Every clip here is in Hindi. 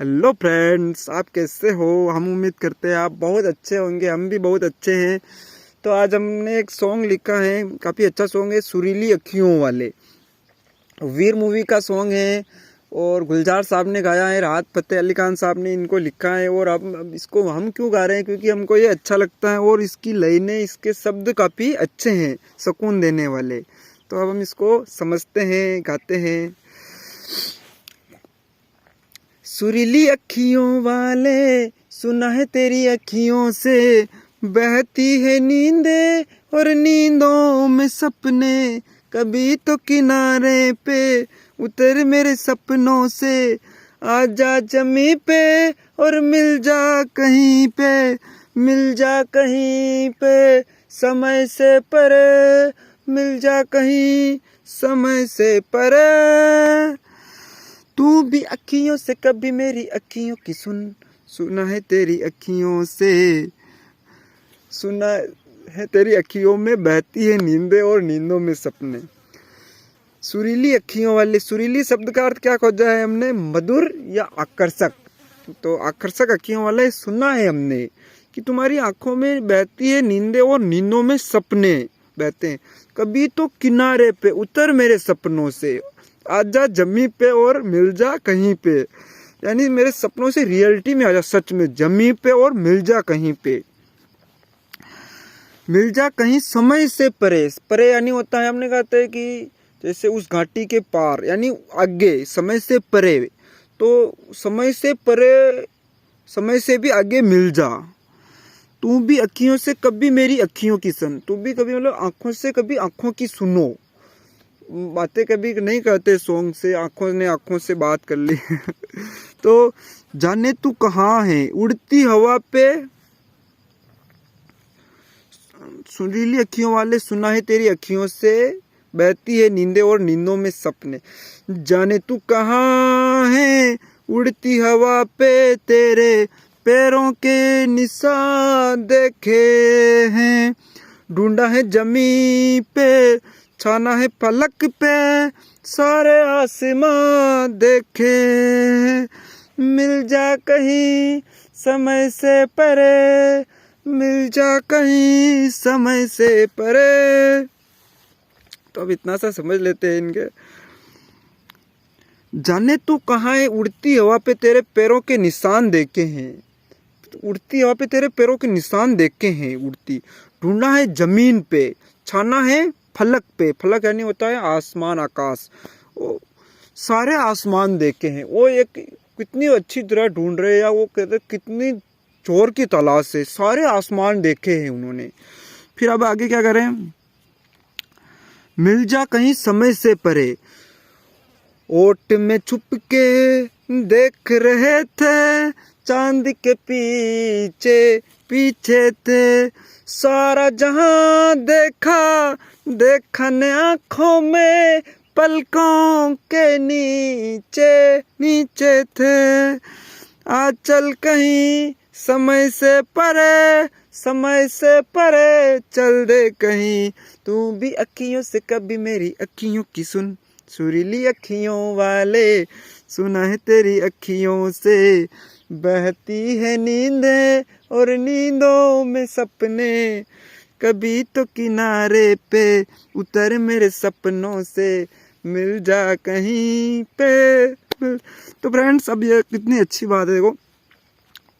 हेलो फ्रेंड्स, आप कैसे हो। हम उम्मीद करते हैं आप बहुत अच्छे होंगे, हम भी बहुत अच्छे हैं। तो आज हमने एक सॉन्ग लिखा है, काफ़ी अच्छा सॉन्ग है, सुरीली अखियों वाले। वीर मूवी का सॉन्ग है और गुलजार साहब ने गाया है, राहत फ़तेह अली खान साहब ने इनको लिखा है। और अब इसको हम क्यों गा रहे हैं, क्योंकि हमको ये अच्छा लगता है और इसकी लाइनें, इसके शब्द काफ़ी अच्छे हैं, सुकून देने वाले। तो अब हम इसको समझते हैं, गाते हैं। सुरीली अखियों वाले, सुना है तेरी अखियों से बहती है नींदें और नींदों में सपने। कभी तो किनारे पे उतर मेरे सपनों से, आजा जमी पे और मिल जा कहीं पे, मिल जा कहीं पे समय से परे, मिल जा कहीं समय से परे। तू भी अखियों से कभी मेरी अखियों की सुना है तेरी अखियों से, सुना है तेरी अखियों में बहती है नींदें और नींदों में सपने। सुरीली अखियों वाले, सुरीली शब्द का अर्थ क्या खोजा है हमने, मधुर या आकर्षक। तो आकर्षक अखियों वाले सुना है हमने कि तुम्हारी आंखों में बहती है नींदें और नींदों में सपने बहते हैं। कभी तो किनारे पे उतर मेरे सपनों से, आजा जमी पे और मिल जा कहीं पे। यानी मेरे सपनों से रियलिटी में आजा, सच में जमी पे और मिल जा कहीं पे, मिल जा कहीं समय से परे। परे यानी होता है, हमने कहते हैं कि जैसे उस घाटी के पार, यानी आगे, समय से परे। तो समय से परे, समय से भी आगे मिल जा। तू भी अखियों से कभी मेरी अखियों की सुन, तू भी कभी मतलब आंखों से कभी आंखों की सुनो। बातें कभी नहीं कहते सॉन्ग से, आंखों ने आंखों से बात कर ली। तो जाने तू कहाँ है उड़ती हवा पे, सुरीली अखियों वाले सुना है तेरी अखियों से बहती है नींदें और नींदों में सपने। जाने तू कहाँ है उड़ती हवा पे, तेरे पैरों के निशान देखे हैं। ढूंढा है जमी पे, छाना है पलक पे, सारे आसमां देखे। मिल जा कहीं समय से परे, मिल जा कहीं समय से परे। तो अब इतना सा समझ लेते हैं इनके। जाने तू कहाँ है उड़ती हवा पे, तेरे पैरों के निशान देखे हैं। उड़ती हवा पे तेरे पैरों के निशान देखे हैं उड़ती। ढूंढा है जमीन पे, छाना है फलक पे। फलक यानी होता है आसमान, आकाश। वो सारे आसमान देखे हैं। वो एक कितनी अच्छी तरह ढूंढ रहे हैं, या वो कहते कितनी चोर की तलाश से सारे आसमान देखे हैं उन्होंने। फिर अब आगे क्या करें, मिल जा कहीं समय से परे। ओट में छुप के देख रहे थे, चांद के पीछे पीछे थे। सारा जहां देखा, देखा ने आंखों में, पलकों के नीचे नीचे थे। आज चल कहीं समय से परे, समय से परे चल दे कहीं। तू भी अखियों से कभी मेरी अखियों की सुन, सुरीली अखियों वाले सुना है तेरी अखियों से बहती है नींदें और नींदों में सपने। कभी तो किनारे पे उतर मेरे सपनों से, मिल जा कहीं पे। तो फ्रेंड्स, अब ये कितनी अच्छी बात है, देखो।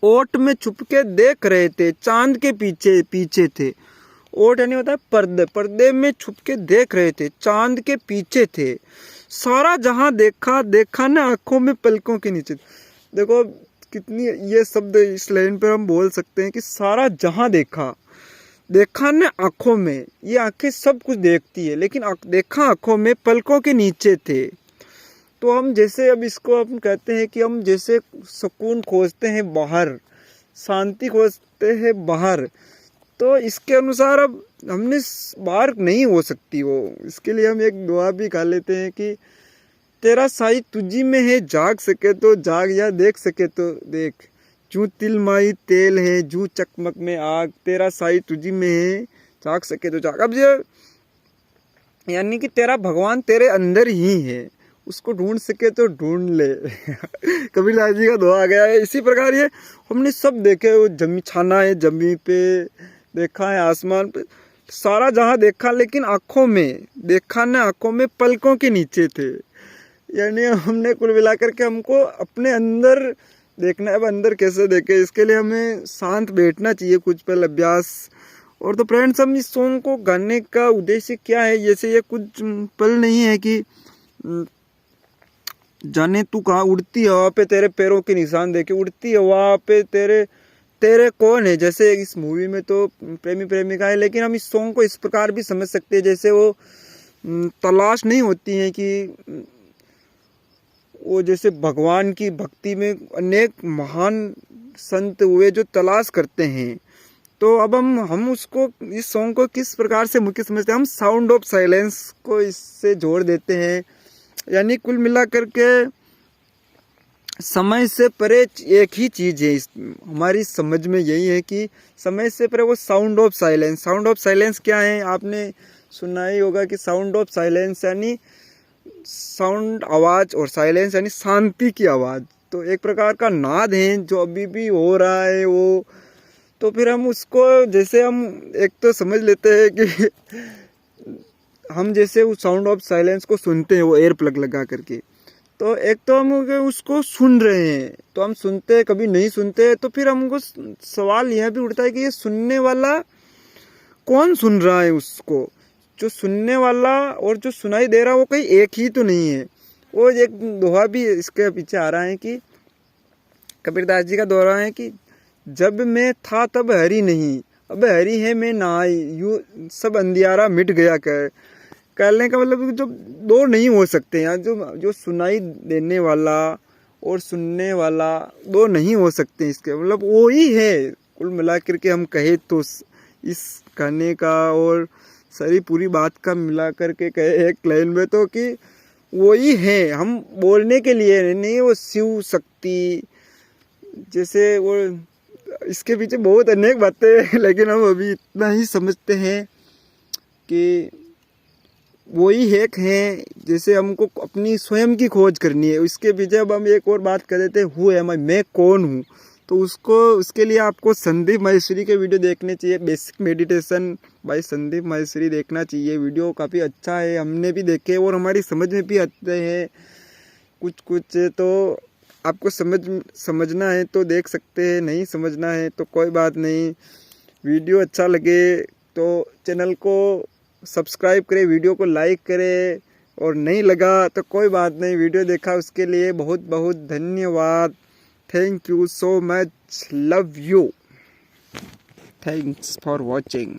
ओट में छुप के देख रहे थे, चांद के पीछे पीछे थे। ओट यानी होता है पर्दे, पर्दे में छुप के देख रहे थे, चांद के पीछे थे। सारा जहां देखा, देखा ना आंखों में, पलकों के नीचे। देखो कितनी ये शब्द इस लाइन पर हम बोल सकते हैं कि सारा जहां देखा, देखा ना आंखों में। ये आंखें सब कुछ देखती है, लेकिन देखा आंखों में, पलकों के नीचे थे। तो हम जैसे, अब इसको हम कहते हैं कि हम जैसे सुकून खोजते हैं बाहर, शांति खोजते हैं बाहर, तो इसके अनुसार अब हमने बाहर नहीं हो सकती वो। इसके लिए हम एक दुआ भी गा लेते हैं कि तेरा साई तुझी में है, जाग सके तो जाग, या देख सके तो देख। जू तिल माई तेल है, जू चकमक में आग, तेरा साई तुझी में है, जाग सके तो जाग। अब ये यानी कि तेरा भगवान तेरे अंदर ही है, उसको ढूंढ सके तो ढूंढ ले। कबीरदास जी का दोहा आ गया है। इसी प्रकार ये हमने सब देखे, वो जमी छाना है जमी पे, देखा है आसमान पे, सारा जहाँ देखा, लेकिन आँखों में देखा ना, आँखों में पलकों के नीचे थे। यानी हमने कुल मिलाकर के हमको अपने अंदर देखना है। अब अंदर कैसे देखे, इसके लिए हमें शांत बैठना चाहिए कुछ पल अभ्यास। और तो फ्रेंड्स, हम इस सॉन्ग को गाने का उद्देश्य क्या है, जैसे ये कुछ पल नहीं है कि जाने तू कहाँ, उड़ती हवा पे तेरे पैरों के निशान देखे, उड़ती हवा पे तेरे कौन है, जैसे इस मूवी में तो प्रेमी प्रेमिका है, लेकिन हम इस सॉन्ग को इस प्रकार भी समझ सकते हैं जैसे वो तलाश नहीं होती है कि वो जैसे भगवान की भक्ति में अनेक महान संत हुए जो तलाश करते हैं। तो अब हम उसको, इस सॉन्ग को किस प्रकार से मुख्य समझते हैं, हम साउंड ऑफ साइलेंस को इससे जोड़ देते हैं। यानी कुल मिला करके समय से परे एक ही चीज़ है, हमारी समझ में यही है कि समय से परे वो sound of silence. Sound of silence क्या है, आपने सुना ही होगा कि साउंड ऑफ साइलेंस यानी साउंड आवाज़, और साइलेंस यानी शांति की आवाज़। तो एक प्रकार का नाद है जो अभी भी हो रहा है वो। तो फिर हम उसको, जैसे हम एक तो समझ लेते हैं कि हम जैसे उस साउंड ऑफ साइलेंस को सुनते हैं वो एयर प्लग लगा करके, तो एक तो हम उसको सुन रहे हैं, तो हम सुनते हैं, कभी नहीं सुनते, तो फिर हमको सवाल यह भी उठता है कि ये सुनने वाला कौन सुन रहा है उसको, जो सुनने वाला और जो सुनाई दे रहा है वो कहीं एक ही तो नहीं है। वो एक दोहा भी इसके पीछे आ रहा है कि कबीरदास जी का दोहा है कि जब मैं था तब हरि नहीं, अब हरि है मैं ना आई, यूँ सब अंधियारा मिट गया। कहने का मतलब जो दो नहीं हो सकते यहाँ, जो सुनाई देने वाला और सुनने वाला दो नहीं हो सकते, इसके मतलब वो ही है। कुल मिला करके हम कहे तो इस गाने का और सारी पूरी बात का मिला करके कहे एक लाइन में तो कि वो ही है, हम बोलने के लिए नहीं, वो शिव शक्ति जैसे वो, इसके पीछे बहुत अनेक बातें हैं, लेकिन हम अभी इतना ही समझते हैं कि वही एक है। जैसे हमको अपनी स्वयं की खोज करनी है, इसके पीछे अब हम एक और बात कर देते हैं, हु एम आई, मैं कौन हूँ। तो उसके लिए आपको संदीप माहेश्वरी के वीडियो देखने चाहिए, basic meditation bye Sandeep Maheshwari देखना चाहिए। वीडियो काफ़ी अच्छा है, हमने भी देखे और हमारी समझ में भी आते हैं कुछ। तो आपको समझना है तो देख सकते हैं, नहीं समझना है तो कोई बात नहीं। वीडियो अच्छा लगे तो चैनल को सब्सक्राइब करें, वीडियो को लाइक करें, और नहीं लगा तो कोई बात नहीं। वीडियो देखा उसके लिए बहुत बहुत धन्यवाद। Thank you so much, love you, thanks for watching.